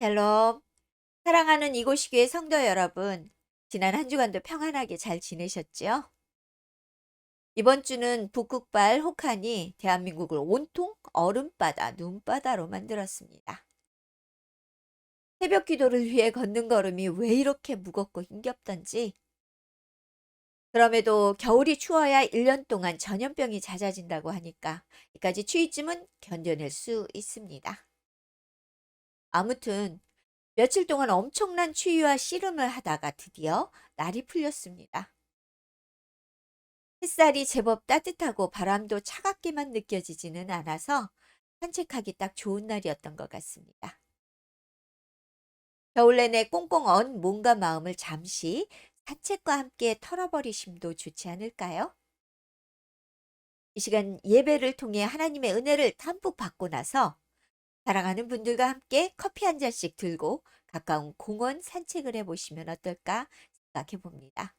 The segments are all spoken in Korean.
샬롬. 사랑하는 이곳시교회 성도 여러분, 지난 한 주간도 평안하게 잘 지내셨지요? 이번 주는 북극발 혹한이 대한민국을 온통 얼음바다, 눈바다로 만들었습니다. 새벽 기도를 위해 걷는 걸음이 왜 이렇게 무겁고 힘겹던지, 그럼에도 겨울이 추워야 1년 동안 전염병이 잦아진다고 하니까 이까지 추위쯤은 견뎌낼 수 있습니다. 아무튼 며칠 동안 엄청난 추위와 씨름을 하다가 드디어 날이 풀렸습니다. 햇살이 제법 따뜻하고 바람도 차갑게만 느껴지지는 않아서 산책하기 딱 좋은 날이었던 것 같습니다. 겨울 내내 꽁꽁 언 몸과 마음을 잠시 산책과 함께 털어버리심도 좋지 않을까요? 이 시간 예배를 통해 하나님의 은혜를 담뿍 받고 나서 사랑하는 분들과 함께 커피 한 잔씩 들고 가까운 공원 산책을 해보시면 어떨까 생각해 봅니다.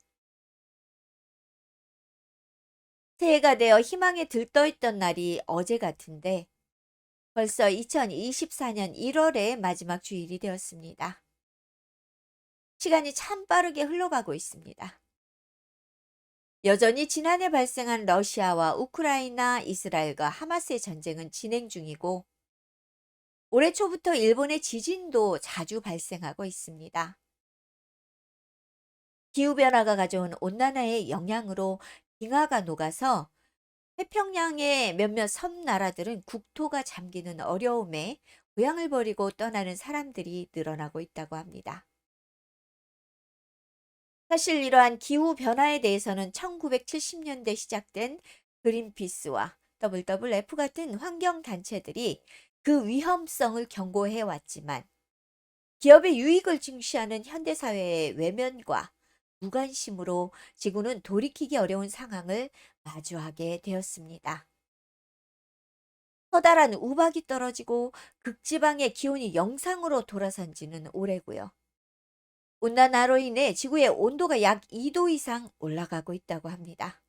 새해가 되어 희망에 들떠있던 날이 어제 같은데 벌써 2024년 1월의 마지막 주일이 되었습니다. 시간이 참 빠르게 흘러가고 있습니다. 여전히 지난해 발생한 러시아와 우크라이나, 이스라엘과 하마스의 전쟁은 진행 중이고 올해 초부터 일본의 지진도 자주 발생하고 있습니다. 기후변화가 가져온 온난화의 영향으로 빙하가 녹아서 태평양의 몇몇 섬나라들은 국토가 잠기는 어려움에 고향을 버리고 떠나는 사람들이 늘어나고 있다고 합니다. 사실 이러한 기후변화에 대해서는 1970년대 시작된 그린피스와 WWF 같은 환경단체들이 그 위험성을 경고해 왔지만 기업의 유익을 중시하는 현대사회의 외면과 무관심으로 지구는 돌이키기 어려운 상황을 마주하게 되었습니다. 커다란 우박이 떨어지고 극지방의 기온이 영상으로 돌아선 지는 오래고요. 온난화로 인해 지구의 온도가 약 2도 이상 올라가고 있다고 합니다.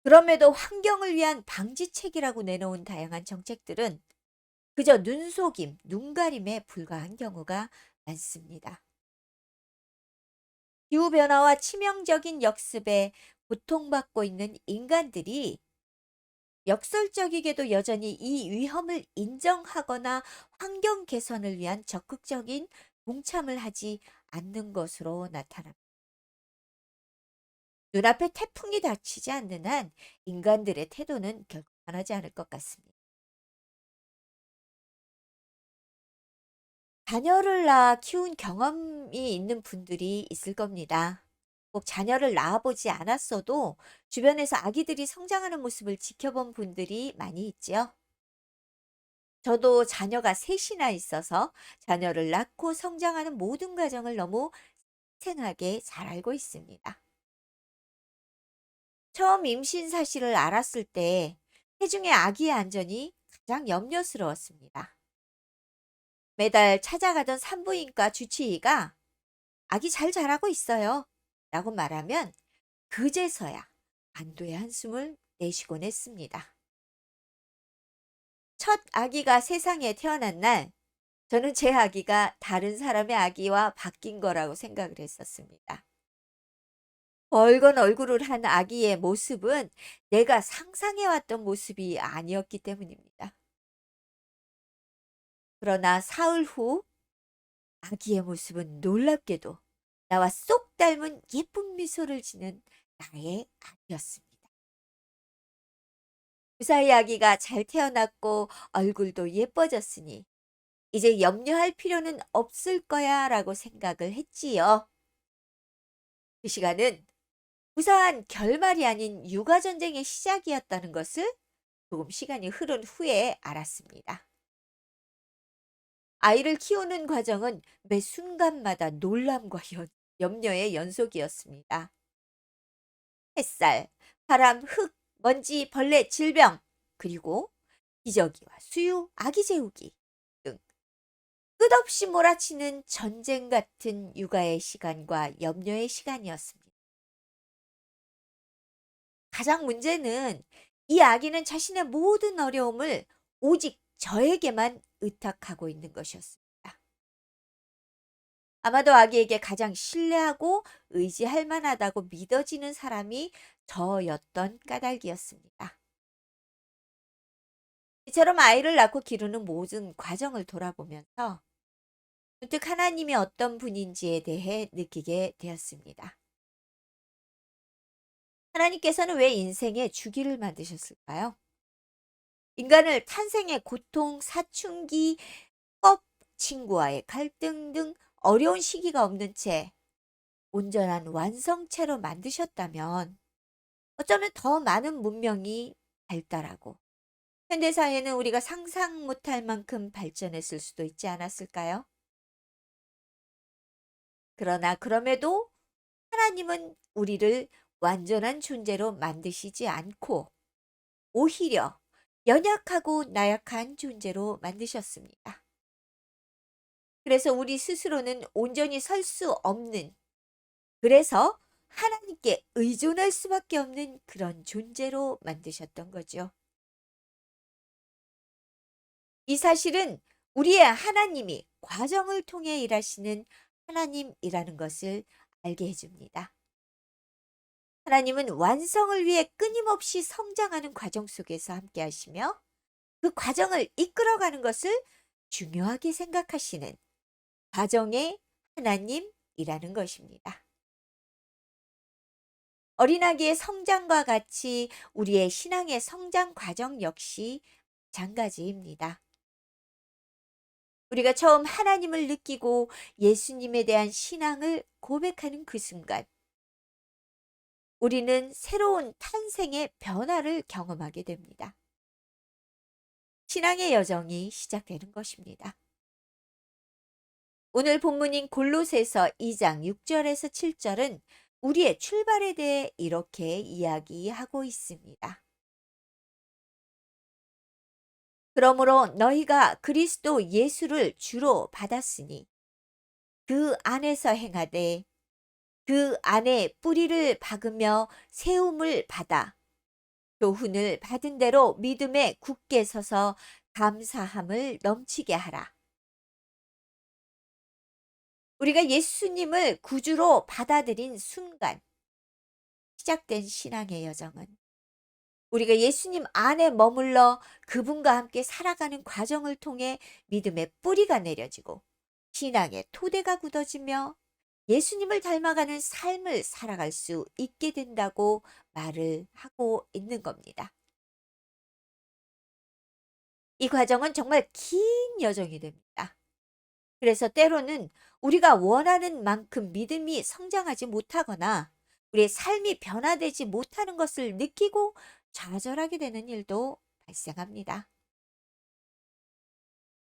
그럼에도 환경을 위한 방지책이라고 내놓은 다양한 정책들은 그저 눈속임, 눈가림에 불과한 경우가 많습니다. 기후변화와 치명적인 역습에 고통받고 있는 인간들이 역설적이게도 여전히 이 위험을 인정하거나 환경 개선을 위한 적극적인 동참을 하지 않는 것으로 나타납니다. 눈앞에 태풍이 닥치지 않는 한 인간들의 태도는 결코 변하지 않을 것 같습니다. 자녀를 낳아 키운 경험이 있는 분들이 있을 겁니다. 꼭 자녀를 낳아보지 않았어도 주변에서 아기들이 성장하는 모습을 지켜본 분들이 많이 있지요. 저도 자녀가 셋이나 있어서 자녀를 낳고 성장하는 모든 과정을 너무 생생하게 잘 알고 있습니다. 처음 임신 사실을 알았을 때 태중의 아기의 안전이 가장 염려스러웠습니다. 매달 찾아가던 산부인과 주치의가 아기 잘 자라고 있어요 라고 말하면 그제서야 안도의 한숨을 내쉬곤 했습니다. 첫 아기가 세상에 태어난 날 저는 제 아기가 다른 사람의 아기와 바뀐 거라고 생각을 했었습니다. 벌건 얼굴을 한 아기의 모습은 내가 상상해왔던 모습이 아니었기 때문입니다. 그러나 사흘 후 아기의 모습은 놀랍게도 나와 쏙 닮은 예쁜 미소를 지는 나의 아기였습니다. 그 사이 아기가 잘 태어났고 얼굴도 예뻐졌으니 이제 염려할 필요는 없을 거야 라고 생각을 했지요. 그 시간은 무사한 결말이 아닌 육아전쟁의 시작이었다는 것을 조금 시간이 흐른 후에 알았습니다. 아이를 키우는 과정은 매 순간마다 놀람과 염려의 연속이었습니다. 햇살, 바람, 흙, 먼지, 벌레, 질병, 그리고 기저귀와 수유, 아기 재우기 등 끝없이 몰아치는 전쟁 같은 육아의 시간과 염려의 시간이었습니다. 가장 문제는 이 아기는 자신의 모든 어려움을 오직 저에게만 의탁하고 있는 것이었습니다. 아마도 아기에게 가장 신뢰하고 의지할 만하다고 믿어지는 사람이 저였던 까닭이었습니다. 이처럼 아이를 낳고 기르는 모든 과정을 돌아보면서 문득 하나님이 어떤 분인지에 대해 느끼게 되었습니다. 하나님께서는 왜 인생에 주기를 만드셨을까요? 인간을 탄생의 고통, 사춘기, 친구와의 갈등 등 어려운 시기가 없는 채 온전한 완성체로 만드셨다면 어쩌면 더 많은 문명이 발달하고 현대사회는 우리가 상상 못할 만큼 발전했을 수도 있지 않았을까요? 그러나 그럼에도 하나님은 우리를 완전한 존재로 만드시지 않고 오히려 연약하고 나약한 존재로 만드셨습니다. 그래서 우리 스스로는 온전히 설 수 없는, 그래서 하나님께 의존할 수밖에 없는 그런 존재로 만드셨던 거죠. 이 사실은 우리의 하나님이 과정을 통해 일하시는 하나님이라는 것을 알게 해줍니다. 하나님은 완성을 위해 끊임없이 성장하는 과정 속에서 함께 하시며 그 과정을 이끌어가는 것을 중요하게 생각하시는 과정의 하나님이라는 것입니다. 어린아기의 성장과 같이 우리의 신앙의 성장 과정 역시 마찬가지입니다. 우리가 처음 하나님을 느끼고 예수님에 대한 신앙을 고백하는 그 순간, 우리는 새로운 탄생의 변화를 경험하게 됩니다. 신앙의 여정이 시작되는 것입니다. 오늘 본문인 골로새서 2장 6절에서 7절은 우리의 출발에 대해 이렇게 이야기하고 있습니다. 그러므로 너희가 그리스도 예수를 주로 받았으니 그 안에서 행하되 그 안에 뿌리를 박으며 세움을 받아 교훈을 받은 대로 믿음에 굳게 서서 감사함을 넘치게 하라. 우리가 예수님을 구주로 받아들인 순간 시작된 신앙의 여정은 우리가 예수님 안에 머물러 그분과 함께 살아가는 과정을 통해 믿음의 뿌리가 내려지고 신앙의 토대가 굳어지며 예수님을 닮아가는 삶을 살아갈 수 있게 된다고 말을 하고 있는 겁니다. 이 과정은 정말 긴 여정이 됩니다. 그래서 때로는 우리가 원하는 만큼 믿음이 성장하지 못하거나 우리의 삶이 변화되지 못하는 것을 느끼고 좌절하게 되는 일도 발생합니다.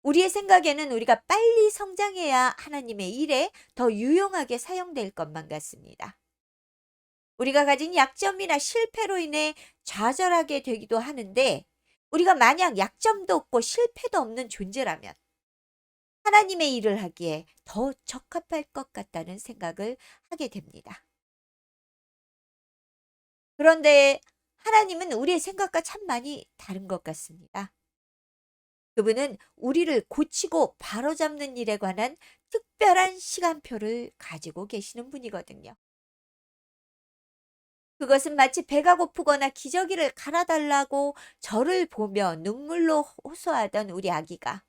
우리의 생각에는 우리가 빨리 성장해야 하나님의 일에 더 유용하게 사용될 것만 같습니다. 우리가 가진 약점이나 실패로 인해 좌절하게 되기도 하는데 우리가 만약 약점도 없고 실패도 없는 존재라면 하나님의 일을 하기에 더 적합할 것 같다는 생각을 하게 됩니다. 그런데 하나님은 우리의 생각과 참 많이 다른 것 같습니다. 그분은 우리를 고치고 바로잡는 일에 관한 특별한 시간표를 가지고 계시는 분이거든요. 그것은 마치 배가 고프거나 기저귀를 갈아달라고 저를 보며 눈물로 호소하던 우리 아기가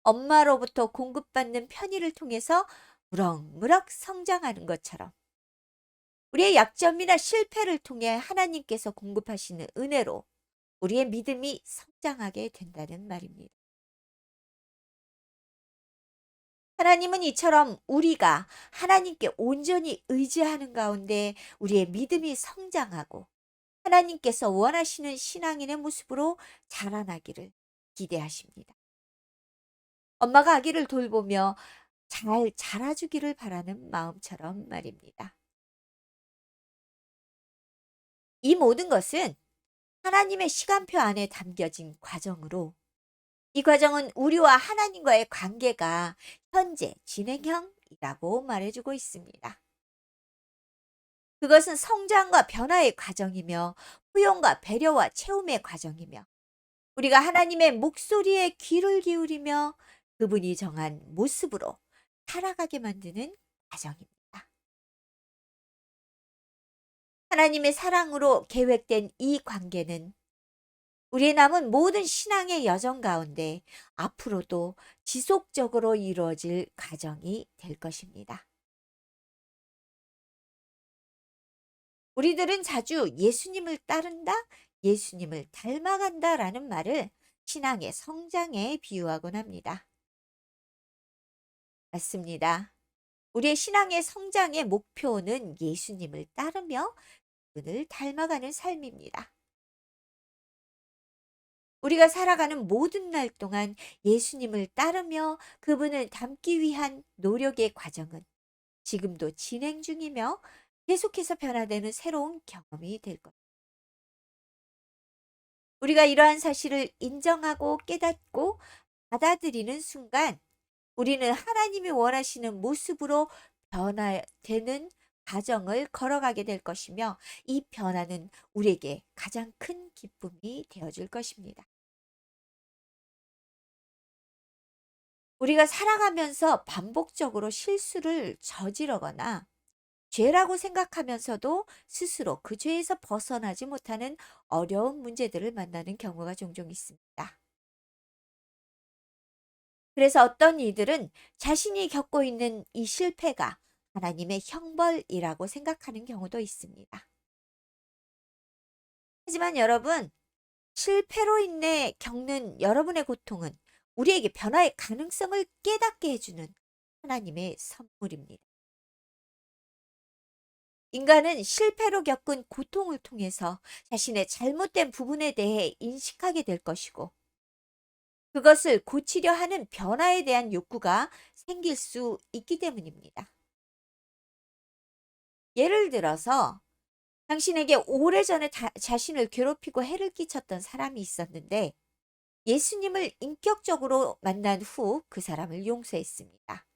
엄마로부터 공급받는 편의를 통해서 무럭무럭 성장하는 것처럼 우리의 약점이나 실패를 통해 하나님께서 공급하시는 은혜로 우리의 믿음이 성장하게 된다는 말입니다. 하나님은 이처럼 우리가 하나님께 온전히 의지하는 가운데 우리의 믿음이 성장하고 하나님께서 원하시는 신앙인의 모습으로 자라나기를 기대하십니다. 엄마가 아기를 돌보며 잘 자라주기를 바라는 마음처럼 말입니다. 이 모든 것은 하나님의 시간표 안에 담겨진 과정으로 이 과정은 우리와 하나님과의 관계가 현재 진행형이라고 말해주고 있습니다. 그것은 성장과 변화의 과정이며 후용과 배려와 채움의 과정이며 우리가 하나님의 목소리에 귀를 기울이며 그분이 정한 모습으로 살아가게 만드는 과정입니다. 하나님의 사랑으로 계획된 이 관계는 우리의 남은 모든 신앙의 여정 가운데 앞으로도 지속적으로 이루어질 과정이 될 것입니다. 우리들은 자주 예수님을 따른다, 예수님을 닮아간다라는 말을 신앙의 성장에 비유하곤 합니다. 맞습니다. 우리의 신앙의 성장의 목표는 예수님을 따르며 그분을 닮아가는 삶입니다. 우리가 살아가는 모든 날 동안 예수님을 따르며 그분을 닮기 위한 노력의 과정은 지금도 진행 중이며 계속해서 변화되는 새로운 경험이 될 것. 우리가 이러한 사실을 인정하고 깨닫고 받아들이는 순간 우리는 하나님이 원하시는 모습으로 변화되는 과정을 걸어가게 될 것이며 이 변화는 우리에게 가장 큰 기쁨이 되어줄 것입니다. 우리가 살아가면서 반복적으로 실수를 저지르거나 죄라고 생각하면서도 스스로 그 죄에서 벗어나지 못하는 어려운 문제들을 만나는 경우가 종종 있습니다. 그래서 어떤 이들은 자신이 겪고 있는 이 실패가 하나님의 형벌이라고 생각하는 경우도 있습니다. 하지만 여러분, 실패로 인해 겪는 여러분의 고통은 우리에게 변화의 가능성을 깨닫게 해주는 하나님의 선물입니다. 인간은 실패로 겪은 고통을 통해서 자신의 잘못된 부분에 대해 인식하게 될 것이고, 그것을 고치려 하는 변화에 대한 욕구가 생길 수 있기 때문입니다. 예를 들어서 당신에게 오래전에 자신을 괴롭히고 해를 끼쳤던 사람이 있었는데 예수님을 인격적으로 만난 후 그 사람을 용서했습니다.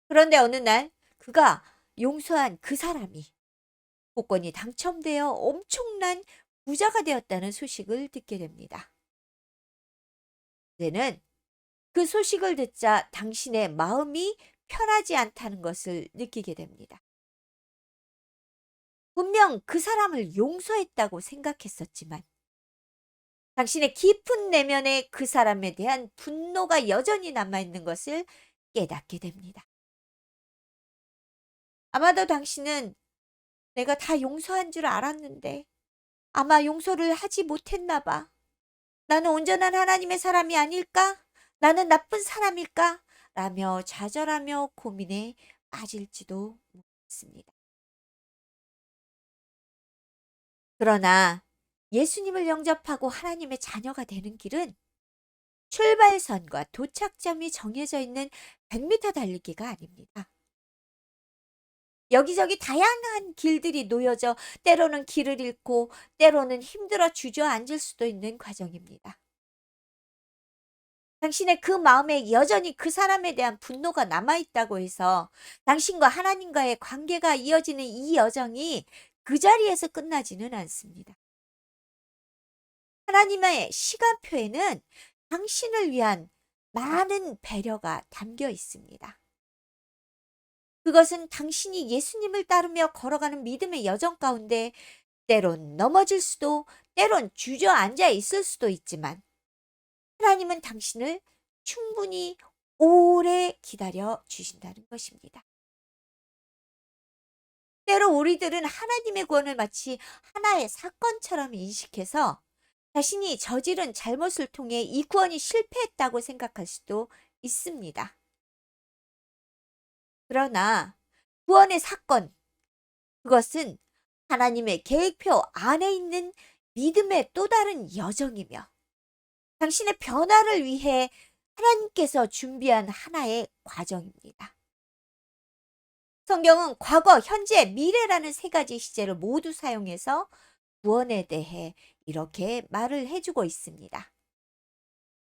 그런데 어느 날 그가 용서한 그 사람이 복권이 당첨되어 엄청난 부자가 되었다는 소식을 듣게 됩니다. 이제는 그 소식을 듣자 당신의 마음이 편하지 않다는 것을 느끼게 됩니다. 분명 그 사람을 용서했다고 생각했었지만 당신의 깊은 내면에 그 사람에 대한 분노가 여전히 남아있는 것을 깨닫게 됩니다. 아마도 당신은 내가 다 용서한 줄 알았는데 아마 용서를 하지 못했나 봐. 나는 온전한 하나님의 사람이 아닐까? 나는 나쁜 사람일까? 라며 좌절하며 고민에 빠질지도 모르겠습니다. 그러나 예수님을 영접하고 하나님의 자녀가 되는 길은 출발선과 도착점이 정해져 있는 100m 달리기가 아닙니다. 여기저기 다양한 길들이 놓여져 때로는 길을 잃고 때로는 힘들어 주저앉을 수도 있는 과정입니다. 당신의 그 마음에 여전히 그 사람에 대한 분노가 남아있다고 해서 당신과 하나님과의 관계가 이어지는 이 여정이 그 자리에서 끝나지는 않습니다. 하나님의 시간표에는 당신을 위한 많은 배려가 담겨 있습니다. 그것은 당신이 예수님을 따르며 걸어가는 믿음의 여정 가운데 때론 넘어질 수도, 때론 주저앉아 있을 수도 있지만 하나님은 당신을 충분히 오래 기다려 주신다는 것입니다. 때로 우리들은 하나님의 구원을 마치 하나의 사건처럼 인식해서 자신이 저지른 잘못을 통해 이 구원이 실패했다고 생각할 수도 있습니다. 그러나 구원의 사건, 그것은 하나님의 계획표 안에 있는 믿음의 또 다른 여정이며 당신의 변화를 위해 하나님께서 준비한 하나의 과정입니다. 성경은 과거, 현재, 미래라는 세 가지 시제를 모두 사용해서 구원에 대해 이렇게 말을 해주고 있습니다.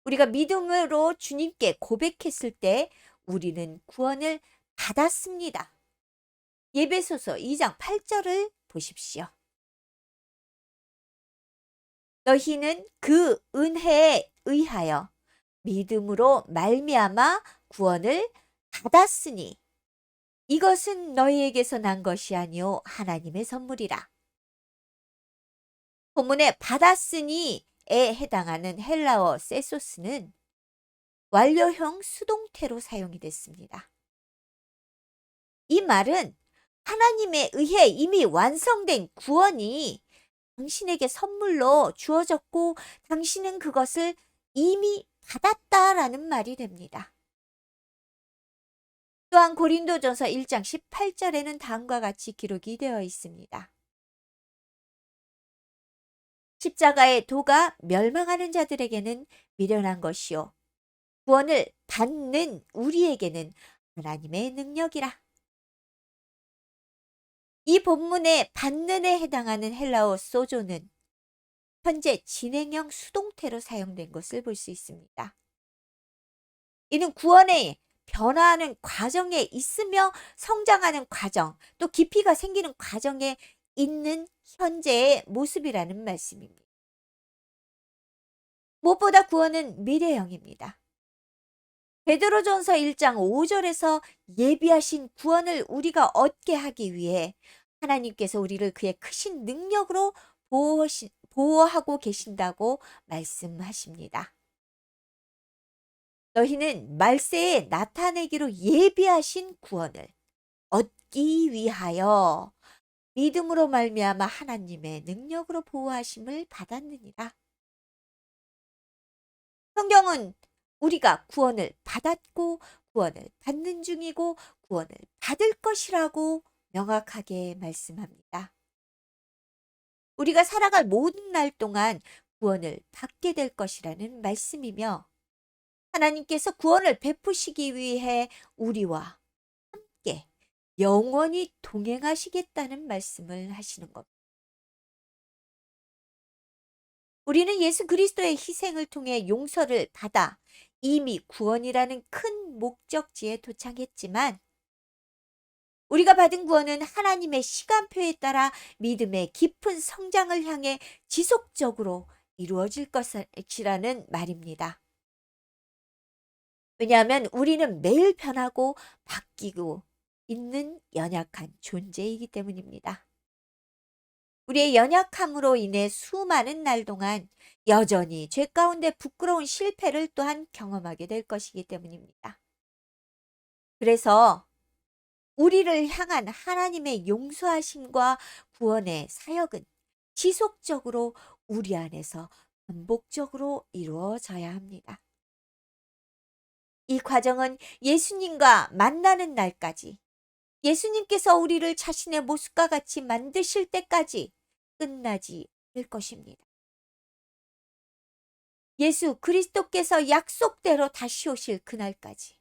우리가 믿음으로 주님께 고백했을 때 우리는 구원을 받았습니다. 예배소서 2장 8절을 보십시오. 너희는 그 은혜에 의하여 믿음으로 말미암아 구원을 받았으니 이것은 너희에게서 난 것이 아니요 하나님의 선물이라. 본문에 받았으니에 해당하는 헬라어 세소스는 완료형 수동태로 사용이 됐습니다. 이 말은 하나님에 의해 이미 완성된 구원이 당신에게 선물로 주어졌고 당신은 그것을 이미 받았다라는 말이 됩니다. 또한 고린도전서 1장 18절에는 다음과 같이 기록이 되어 있습니다. 십자가의 도가 멸망하는 자들에게는 미련한 것이요 구원을 받는 우리에게는 하나님의 능력이라. 이 본문의 받는에 해당하는 헬라어 소조는 현재 진행형 수동태로 사용된 것을 볼 수 있습니다. 이는 구원의 변화하는 과정에 있으며 성장하는 과정, 또 깊이가 생기는 과정에 있는 현재의 모습이라는 말씀입니다. 무엇보다 구원은 미래형입니다. 베드로전서 1장 5절에서 예비하신 구원을 우리가 얻게 하기 위해 하나님께서 우리를 그의 크신 능력으로 보호하고 계신다고 말씀하십니다. 너희는 말세에 나타내기로 예비하신 구원을 얻기 위하여 믿음으로 말미암아 하나님의 능력으로 보호하심을 받았느니라. 성경은 우리가 구원을 받았고 구원을 받는 중이고 구원을 받을 것이라고 명확하게 말씀합니다. 우리가 살아갈 모든 날 동안 구원을 받게 될 것이라는 말씀이며 하나님께서 구원을 베푸시기 위해 우리와 함께 영원히 동행하시겠다는 말씀을 하시는 겁니다. 우리는 예수 그리스도의 희생을 통해 용서를 받아 이미 구원이라는 큰 목적지에 도착했지만 우리가 받은 구원은 하나님의 시간표에 따라 믿음의 깊은 성장을 향해 지속적으로 이루어질 것이라는 말입니다. 왜냐하면 우리는 매일 변하고 바뀌고 있는 연약한 존재이기 때문입니다. 우리의 연약함으로 인해 수많은 날 동안 여전히 죄 가운데 부끄러운 실패를 또한 경험하게 될 것이기 때문입니다. 그래서 우리를 향한 하나님의 용서하심과 구원의 사역은 지속적으로 우리 안에서 반복적으로 이루어져야 합니다. 이 과정은 예수님과 만나는 날까지, 예수님께서 우리를 자신의 모습과 같이 만드실 때까지 끝나지 않을 것입니다. 예수 그리스도께서 약속대로 다시 오실 그날까지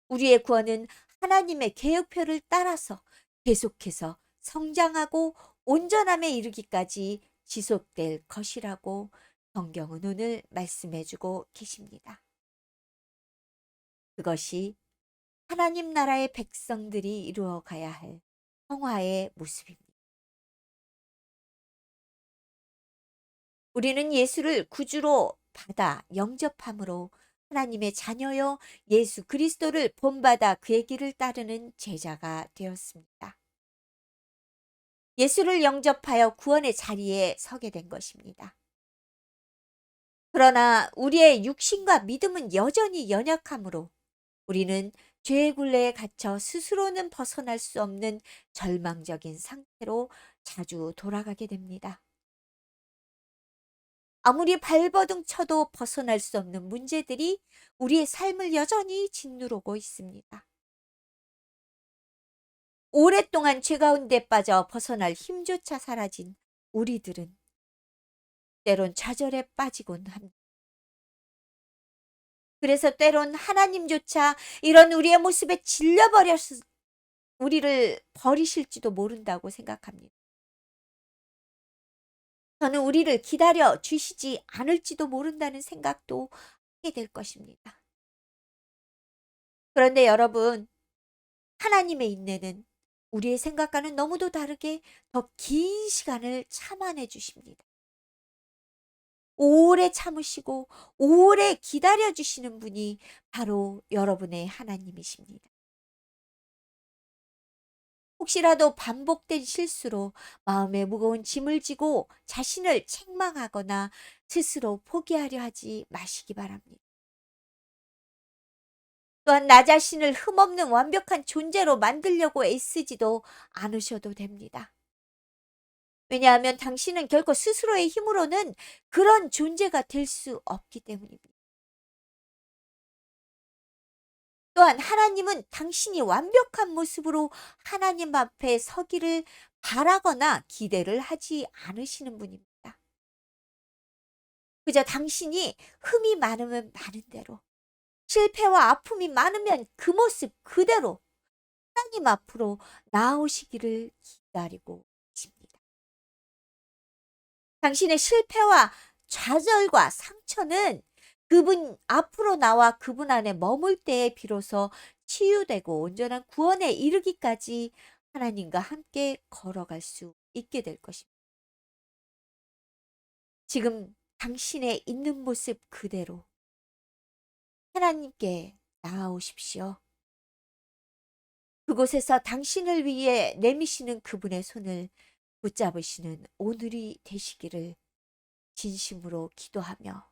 우리의 구원은 하나님의 계획표를 따라서 계속해서 성장하고 온전함에 이르기까지 지속될 것이라고 성경은 오늘 말씀해주고 계십니다. 그것이 하나님 나라의 백성들이 이루어가야 할 평화의 모습입니다. 우리는 예수를 구주로 받아 영접함으로 하나님의 자녀여 예수 그리스도를 본받아 그의 길을 따르는 제자가 되었습니다. 예수를 영접하여 구원의 자리에 서게 된 것입니다. 그러나 우리의 육신과 믿음은 여전히 연약하므로 우리는 죄의 굴레에 갇혀 스스로는 벗어날 수 없는 절망적인 상태로 자주 돌아가게 됩니다. 아무리 발버둥 쳐도 벗어날 수 없는 문제들이 우리의 삶을 여전히 짓누르고 있습니다. 오랫동안 죄 가운데 빠져 벗어날 힘조차 사라진 우리들은 때론 좌절에 빠지곤 합니다. 그래서 때론 하나님조차 이런 우리의 모습에 질려버려서 우리를 버리실지도 모른다고 생각합니다. 저는 우리를 기다려 주시지 않을지도 모른다는 생각도 하게 될 것입니다. 그런데 여러분, 하나님의 인내는 우리의 생각과는 너무도 다르게 더 긴 시간을 참아내 주십니다. 오래 참으시고 오래 기다려 주시는 분이 바로 여러분의 하나님이십니다. 혹시라도 반복된 실수로 마음에 무거운 짐을 지고 자신을 책망하거나 스스로 포기하려 하지 마시기 바랍니다. 또한 나 자신을 흠없는 완벽한 존재로 만들려고 애쓰지도 않으셔도 됩니다. 왜냐하면 당신은 결코 스스로의 힘으로는 그런 존재가 될 수 없기 때문입니다. 또한 하나님은 당신이 완벽한 모습으로 하나님 앞에 서기를 바라거나 기대를 하지 않으시는 분입니다. 그저 당신이 흠이 많으면 많은 대로, 실패와 아픔이 많으면 그 모습 그대로 하나님 앞으로 나오시기를 기다리고 계십니다. 당신의 실패와 좌절과 상처는 그분 앞으로 나와 그분 안에 머물 때에 비로소 치유되고 온전한 구원에 이르기까지 하나님과 함께 걸어갈 수 있게 될 것입니다. 지금 당신의 있는 모습 그대로 하나님께 나아오십시오. 그곳에서 당신을 위해 내미시는 그분의 손을 붙잡으시는 오늘이 되시기를 진심으로 기도하며